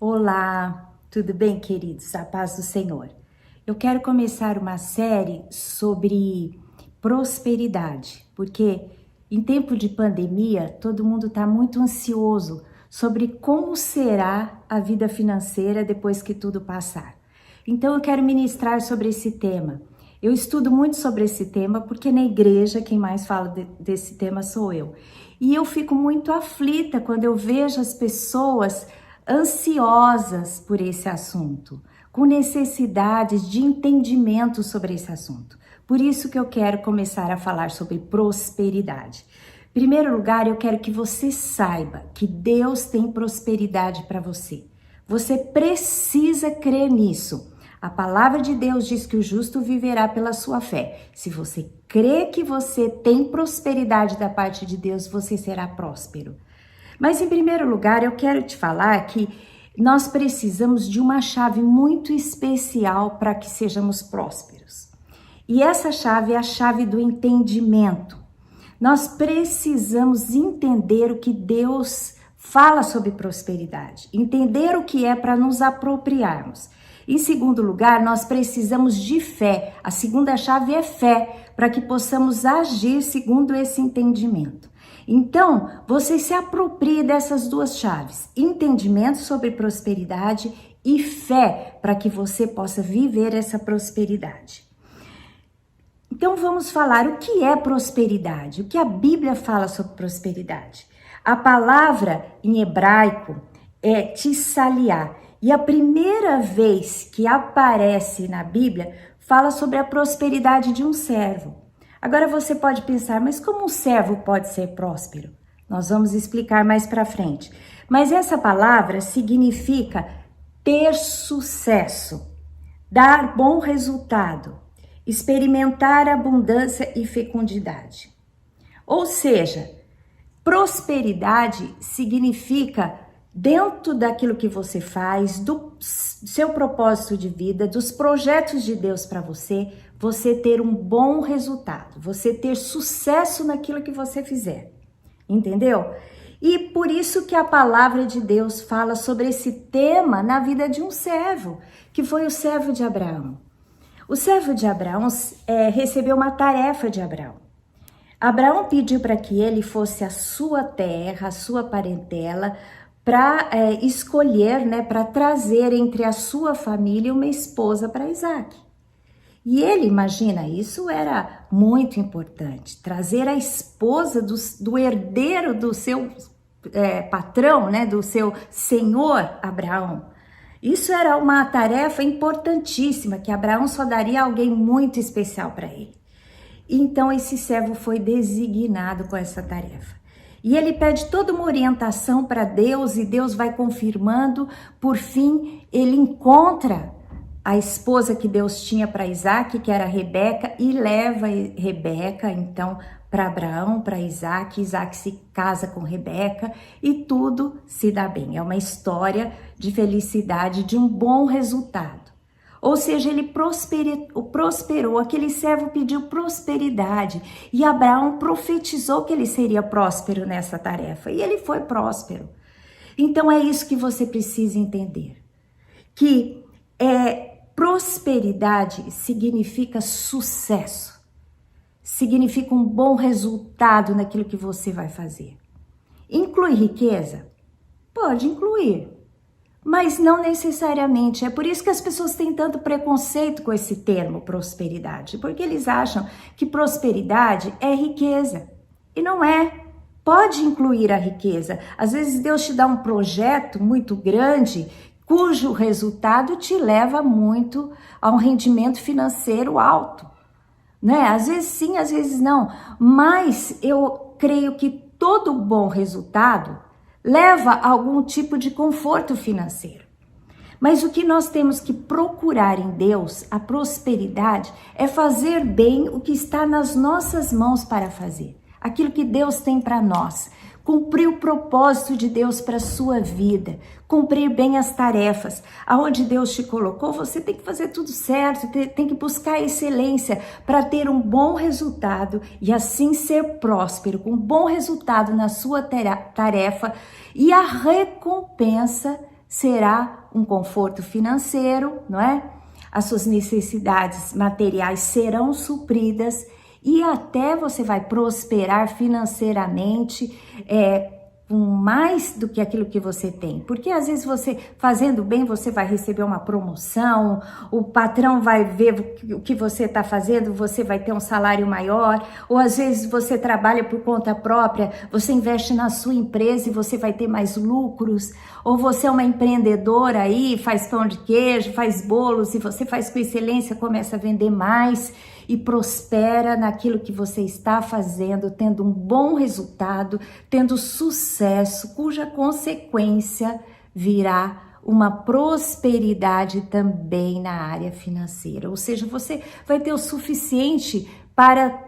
Olá, tudo bem, queridos? A paz do Senhor. Eu quero começar uma série sobre prosperidade, porque em tempo de pandemia, todo mundo está muito ansioso sobre como será a vida financeira depois que tudo passar. Então, eu quero ministrar sobre esse tema. Eu estudo muito sobre esse tema porque na igreja quem mais fala desse tema sou eu. E eu fico muito aflita quando eu vejo as pessoas ansiosas por esse assunto, com necessidades de entendimento sobre esse assunto. Por isso que eu quero começar a falar sobre prosperidade. Em primeiro lugar, eu quero que você saiba que Deus tem prosperidade para você. Você precisa crer nisso. A palavra de Deus diz que o justo viverá pela sua fé. Se você crê que você tem prosperidade da parte de Deus, você será próspero. Mas em primeiro lugar, eu quero te falar que nós precisamos de uma chave muito especial para que sejamos prósperos. E essa chave é a chave do entendimento. Nós precisamos entender o que Deus fala sobre prosperidade, entender o que é para nos apropriarmos. Em segundo lugar, nós precisamos de fé. A segunda chave é fé, para que possamos agir segundo esse entendimento. Então, você se aproprie dessas duas chaves, entendimento sobre prosperidade e fé, para que você possa viver essa prosperidade. Então, vamos falar o que é prosperidade, o que a Bíblia fala sobre prosperidade. A palavra em hebraico é tissaliá, e a primeira vez que aparece na Bíblia fala sobre a prosperidade de um servo. Agora você pode pensar, mas como um servo pode ser próspero? Nós vamos explicar mais para frente. Mas essa palavra significa ter sucesso, dar bom resultado, experimentar abundância e fecundidade. Ou seja, prosperidade significa dentro daquilo que você faz, do seu propósito de vida, dos projetos de Deus para você, você ter um bom resultado, você ter sucesso naquilo que você fizer, entendeu? E por isso que a palavra de Deus fala sobre esse tema na vida de um servo, que foi o servo de Abraão. O servo de Abraão recebeu uma tarefa de Abraão. Abraão pediu para que ele fosse à sua terra, à sua parentela, para escolher, para trazer entre a sua família uma esposa para Isaac. E ele, imagina, isso era muito importante, trazer a esposa do herdeiro do seu patrão, do seu senhor Abraão. Isso era uma tarefa importantíssima, que Abraão só daria a alguém muito especial para ele. Então esse servo foi designado com essa tarefa. E ele pede toda uma orientação para Deus e Deus vai confirmando. Por fim, ele encontra a esposa que Deus tinha para Isaac, que era Rebeca, e leva Rebeca, então, para Abraão, para Isaac. Isaac se casa com Rebeca e tudo se dá bem. É uma história de felicidade, de um bom resultado. Ou seja, ele prosperou, aquele servo pediu prosperidade e Abraão profetizou que ele seria próspero nessa tarefa e ele foi próspero. Então é isso que você precisa entender, que prosperidade significa sucesso, significa um bom resultado naquilo que você vai fazer. Inclui riqueza? Pode incluir. Mas não necessariamente. É por isso que as pessoas têm tanto preconceito com esse termo prosperidade, porque eles acham que prosperidade é riqueza. E não é. Pode incluir a riqueza. Às vezes Deus te dá um projeto muito grande, cujo resultado te leva muito a um rendimento financeiro alto. Às vezes sim, às vezes não. Mas eu creio que todo bom resultado leva a algum tipo de conforto financeiro. Mas o que nós temos que procurar em Deus, a prosperidade, é fazer bem o que está nas nossas mãos para fazer. Aquilo que Deus tem para nós. Cumprir o propósito de Deus para a sua vida. Cumprir bem as tarefas. Aonde Deus te colocou, você tem que fazer tudo certo. Tem que buscar a excelência para ter um bom resultado e assim ser próspero, com um bom resultado na sua tarefa. E a recompensa será um conforto financeiro, não é? As suas necessidades materiais serão supridas e até você vai prosperar financeiramente, com mais do que aquilo que você tem. Porque às vezes você fazendo bem, você vai receber uma promoção, o patrão vai ver o que você está fazendo, você vai ter um salário maior, ou às vezes você trabalha por conta própria, você investe na sua empresa e você vai ter mais lucros, ou você é uma empreendedora aí, faz pão de queijo, faz bolos e você faz com excelência, começa a vender mais e prospera naquilo que você está fazendo, tendo um bom resultado, tendo sucesso, cuja consequência virá uma prosperidade também na área financeira. Ou seja, você vai ter o suficiente para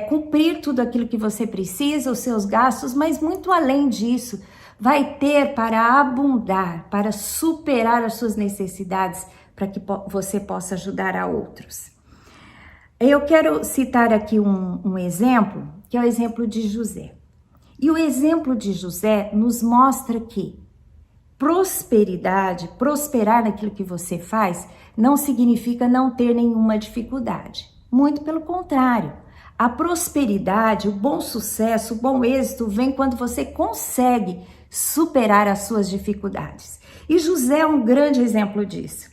cumprir tudo aquilo que você precisa, os seus gastos, mas muito além disso, vai ter para abundar, para superar as suas necessidades, para que você possa ajudar a outros. Eu quero citar aqui um exemplo, que é o exemplo de José. E o exemplo de José nos mostra que prosperidade, prosperar naquilo que você faz, não significa não ter nenhuma dificuldade. Muito pelo contrário. A prosperidade, o bom sucesso, o bom êxito vem quando você consegue superar as suas dificuldades. E José é um grande exemplo disso.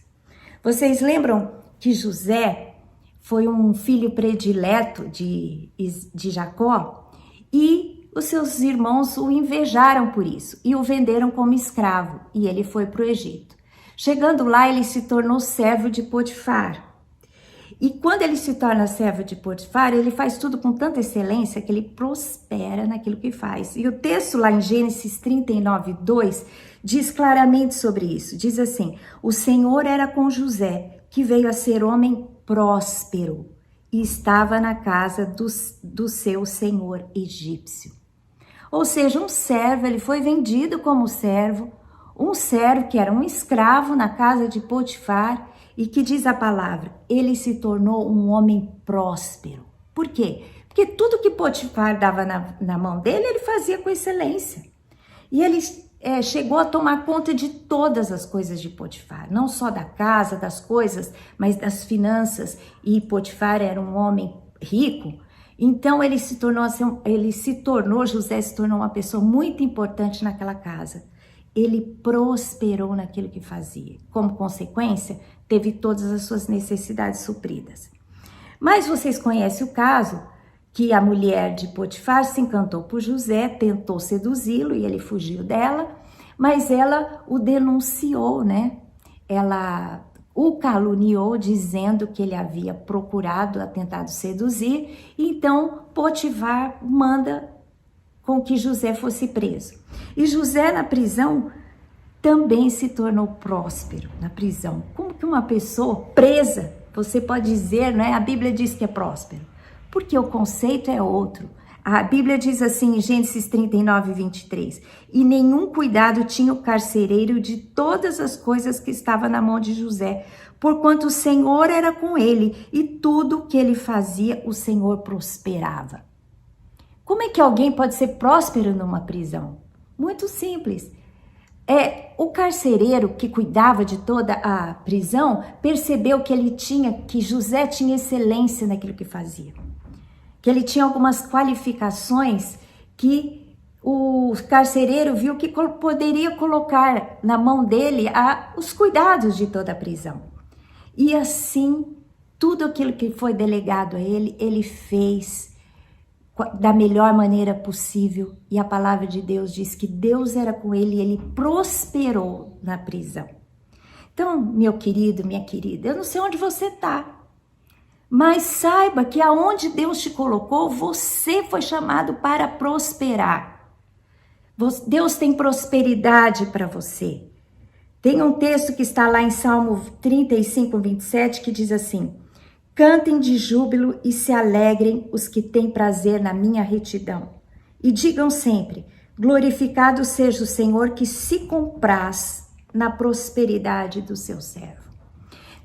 Vocês lembram que José foi um filho predileto de Jacó e os seus irmãos o invejaram por isso e o venderam como escravo e ele foi para o Egito. Chegando lá, ele se tornou servo de Potifar. E quando ele se torna servo de Potifar, ele faz tudo com tanta excelência que ele prospera naquilo que faz. E o texto lá em Gênesis 39:2 diz claramente sobre isso. Diz assim: o Senhor era com José, que veio a ser homem próspero e estava na casa do seu senhor egípcio. Ou seja, um servo, ele foi vendido como servo, um servo que era um escravo na casa de Potifar e que diz a palavra, ele se tornou um homem próspero. Por quê? Porque tudo que Potifar dava na mão dele, ele fazia com excelência. E ele chegou a tomar conta de todas as coisas de Potifar, não só da casa, das coisas, mas das finanças. E Potifar era um homem rico, então José se tornou uma pessoa muito importante naquela casa. Ele prosperou naquilo que fazia. Como consequência, teve todas as suas necessidades supridas. Mas vocês conhecem o caso que a mulher de Potifar se encantou por José, tentou seduzi-lo e ele fugiu dela, mas ela o denunciou, né? Ela o caluniou dizendo que ele havia tentado seduzir, então Potifar manda com que José fosse preso. E José na prisão também se tornou próspero na prisão. Como que uma pessoa presa, você pode dizer, né? A Bíblia diz que é próspero. Porque o conceito é outro. A Bíblia diz assim em Gênesis 39:23, e nenhum cuidado tinha o carcereiro de todas as coisas que estavam na mão de José, porquanto o Senhor era com ele e tudo que ele fazia, o Senhor prosperava. Como é que alguém pode ser próspero numa prisão? Muito simples. O carcereiro que cuidava de toda a prisão percebeu que José tinha excelência naquilo que fazia. Que ele tinha algumas qualificações que o carcereiro viu que poderia colocar na mão dele os cuidados de toda a prisão. E assim, tudo aquilo que foi delegado a ele, ele fez da melhor maneira possível. E a palavra de Deus diz que Deus era com ele e ele prosperou na prisão. Então, meu querido, minha querida, eu não sei onde você está. Mas saiba que aonde Deus te colocou, você foi chamado para prosperar. Deus tem prosperidade para você. Tem um texto que está lá em Salmo 35:27 que diz assim: cantem de júbilo e se alegrem os que têm prazer na minha retidão. E digam sempre, glorificado seja o Senhor que se compraz na prosperidade do seu servo.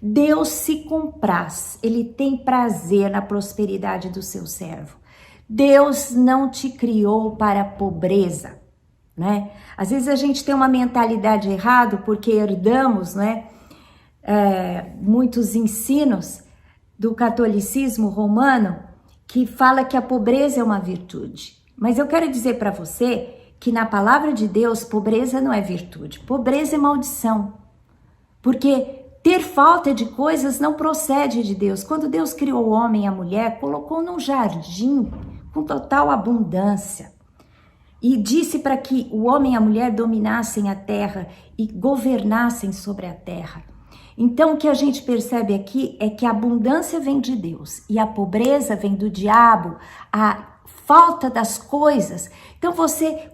Deus se compraz, ele tem prazer na prosperidade do seu servo. Deus não te criou para a pobreza. né? Às vezes a gente tem uma mentalidade errada porque herdamos, né, muitos ensinos do catolicismo romano que fala que a pobreza é uma virtude. Mas eu quero dizer para você que na palavra de Deus, pobreza não é virtude, pobreza é maldição. Porque ter falta de coisas não procede de Deus. Quando Deus criou o homem e a mulher, colocou num jardim com total abundância. E disse para que o homem e a mulher dominassem a terra e governassem sobre a terra. Então, o que a gente percebe aqui é que a abundância vem de Deus e a pobreza vem do diabo, a falta das coisas. Então,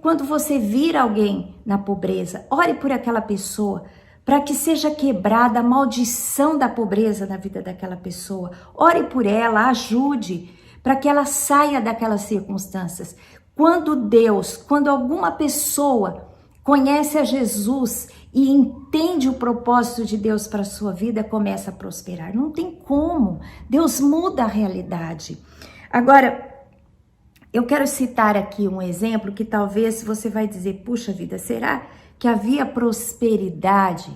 quando você vir alguém na pobreza, ore por aquela pessoa, para que seja quebrada a maldição da pobreza na vida daquela pessoa. Ore por ela, ajude, para que ela saia daquelas circunstâncias. Quando alguma pessoa conhece a Jesus e entende o propósito de Deus para a sua vida, começa a prosperar. Não tem como. Deus muda a realidade. Agora, eu quero citar aqui um exemplo que talvez você vai dizer, puxa vida, será que havia prosperidade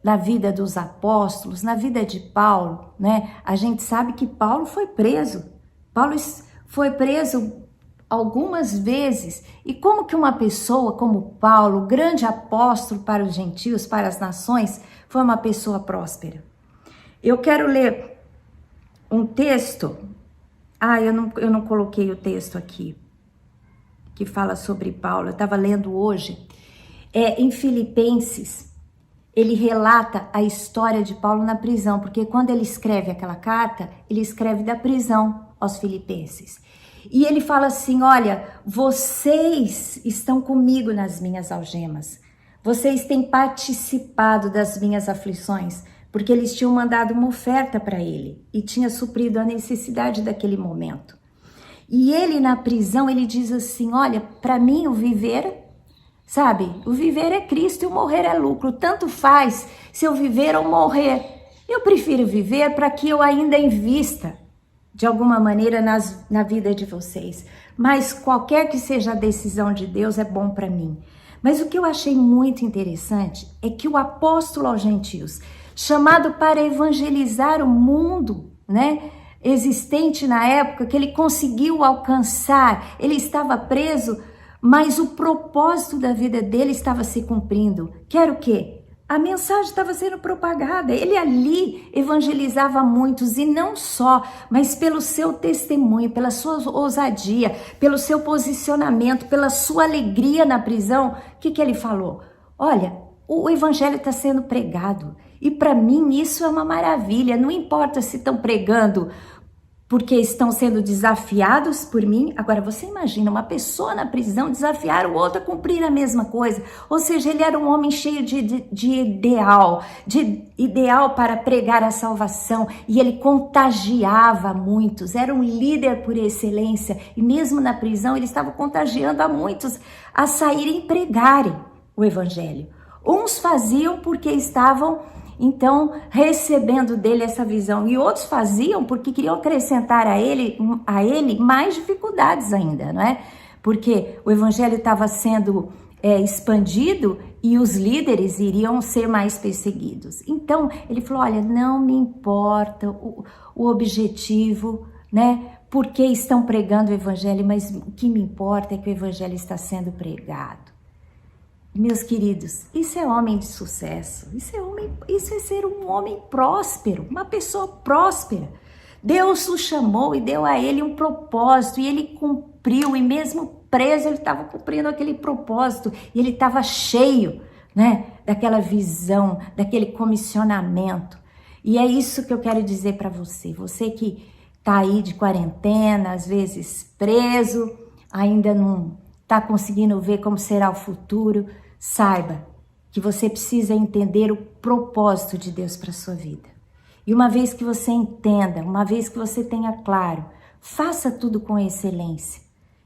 na vida dos apóstolos, na vida de Paulo, né? A gente sabe que Paulo foi preso. Paulo foi preso algumas vezes. E como que uma pessoa como Paulo, grande apóstolo para os gentios, para as nações, foi uma pessoa próspera? Eu quero ler um texto. Eu não coloquei o texto aqui, que fala sobre Paulo. Eu estava lendo hoje. Em Filipenses, ele relata a história de Paulo na prisão, porque quando ele escreve aquela carta, ele escreve da prisão aos filipenses. E ele fala assim, olha, vocês estão comigo nas minhas algemas, vocês têm participado das minhas aflições, porque eles tinham mandado uma oferta para ele e tinha suprido a necessidade daquele momento. E ele na prisão, ele diz assim, olha, para mim o viver... Sabe, o viver é Cristo e o morrer é lucro. Tanto faz se eu viver ou morrer. Eu prefiro viver para que eu ainda invista de alguma maneira na vida de vocês. Mas qualquer que seja a decisão de Deus é bom para mim. Mas o que eu achei muito interessante é que o apóstolo aos gentios, chamado para evangelizar o mundo, né, existente na época, que ele conseguiu alcançar, ele estava preso, mas o propósito da vida dele estava se cumprindo. Que era o quê? A mensagem estava sendo propagada. Ele ali evangelizava muitos, e não só, mas pelo seu testemunho, pela sua ousadia, pelo seu posicionamento, pela sua alegria na prisão. O que ele falou? Olha, o evangelho está sendo pregado, e para mim isso é uma maravilha. Não importa se estão pregando porque estão sendo desafiados por mim. Agora, você imagina uma pessoa na prisão desafiar o outro a cumprir a mesma coisa. Ou seja, ele era um homem cheio de ideal para pregar a salvação. E ele contagiava muitos, era um líder por excelência. E mesmo na prisão, ele estava contagiando a muitos a saírem e pregarem o evangelho. Uns faziam porque estavam... então, recebendo dele essa visão, e outros faziam porque queriam acrescentar a ele mais dificuldades ainda, não é? Porque o evangelho estava sendo expandido e os líderes iriam ser mais perseguidos. Então, ele falou, olha, não me importa o objetivo, né? Porque estão pregando o evangelho, mas o que me importa é que o evangelho está sendo pregado. Meus queridos, isso é homem de sucesso, isso é ser um homem próspero, uma pessoa próspera. Deus o chamou e deu a ele um propósito, e ele cumpriu, e mesmo preso ele estava cumprindo aquele propósito, e ele estava cheio, né, daquela visão, daquele comissionamento. E é isso que eu quero dizer para você, você que está aí de quarentena, às vezes preso, ainda não está conseguindo ver como será o futuro. Saiba que você precisa entender o propósito de Deus para a sua vida. E uma vez que você entenda, uma vez que você tenha claro, faça tudo com excelência.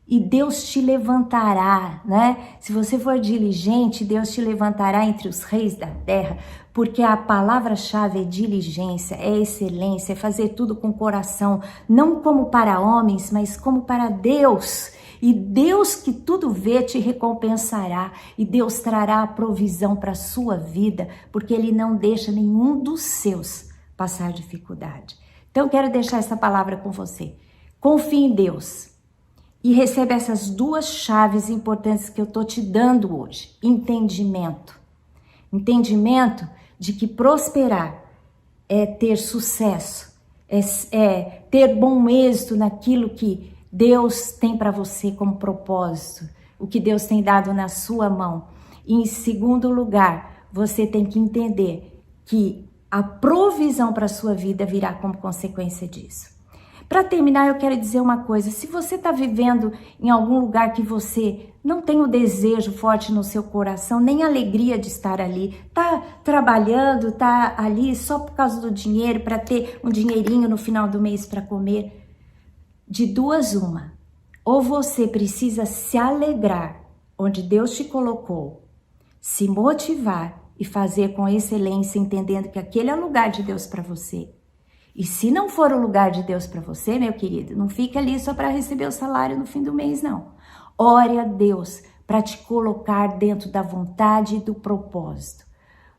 E Deus te levantará, né? Se você for diligente, Deus te levantará entre os reis da terra, porque a palavra-chave é diligência, é excelência, é fazer tudo com coração, não como para homens, mas como para Deus. E Deus que tudo vê te recompensará, e Deus trará a provisão para a sua vida, porque Ele não deixa nenhum dos seus passar dificuldade. Então eu quero deixar essa palavra com você. Confie em Deus e receba essas duas chaves importantes que eu estou te dando hoje. Entendimento. Entendimento de que prosperar é ter sucesso, é ter bom êxito naquilo que Deus tem para você como propósito, o que Deus tem dado na sua mão. E em segundo lugar, você tem que entender que a provisão para a sua vida virá como consequência disso. Para terminar, eu quero dizer uma coisa. Se você está vivendo em algum lugar que você não tem o desejo forte no seu coração, nem a alegria de estar ali, está trabalhando, está ali só por causa do dinheiro, para ter um dinheirinho no final do mês para comer, de duas uma. Ou você precisa se alegrar onde Deus te colocou, se motivar e fazer com excelência, entendendo que aquele é o lugar de Deus para você. E se não for o lugar de Deus para você, meu querido, não fica ali só para receber o salário no fim do mês, não. Ore a Deus para te colocar dentro da vontade e do propósito.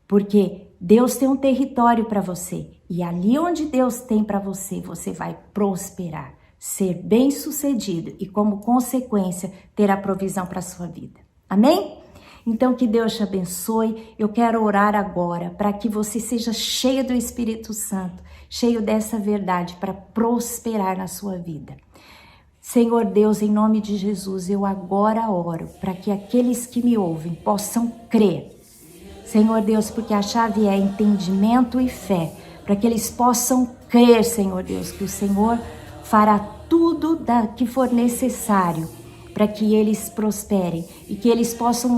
Porque Deus tem um território para você. E ali onde Deus tem para você, você vai prosperar, ser bem-sucedido e, como consequência, ter a provisão para a sua vida. Amém? Então, que Deus te abençoe. Eu quero orar agora para que você seja cheio do Espírito Santo, cheio dessa verdade para prosperar na sua vida. Senhor Deus, em nome de Jesus, eu agora oro para que aqueles que me ouvem possam crer. Senhor Deus, porque a chave é entendimento e fé, para que eles possam crer, Senhor Deus, que o Senhor fará tudo que for necessário para que eles prosperem e que eles possam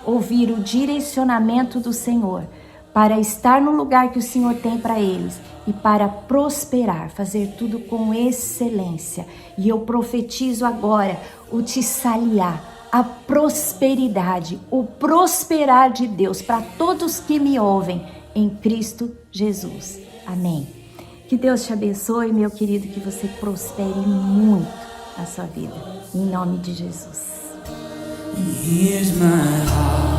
ouvir o direcionamento do Senhor para estar no lugar que o Senhor tem para eles e para prosperar, fazer tudo com excelência. E eu profetizo agora o Tissaliá, a prosperidade, o prosperar de Deus para todos que me ouvem em Cristo Jesus. Amém. Que Deus te abençoe, meu querido, que você prospere muito na sua vida. Em nome de Jesus. Here's my heart.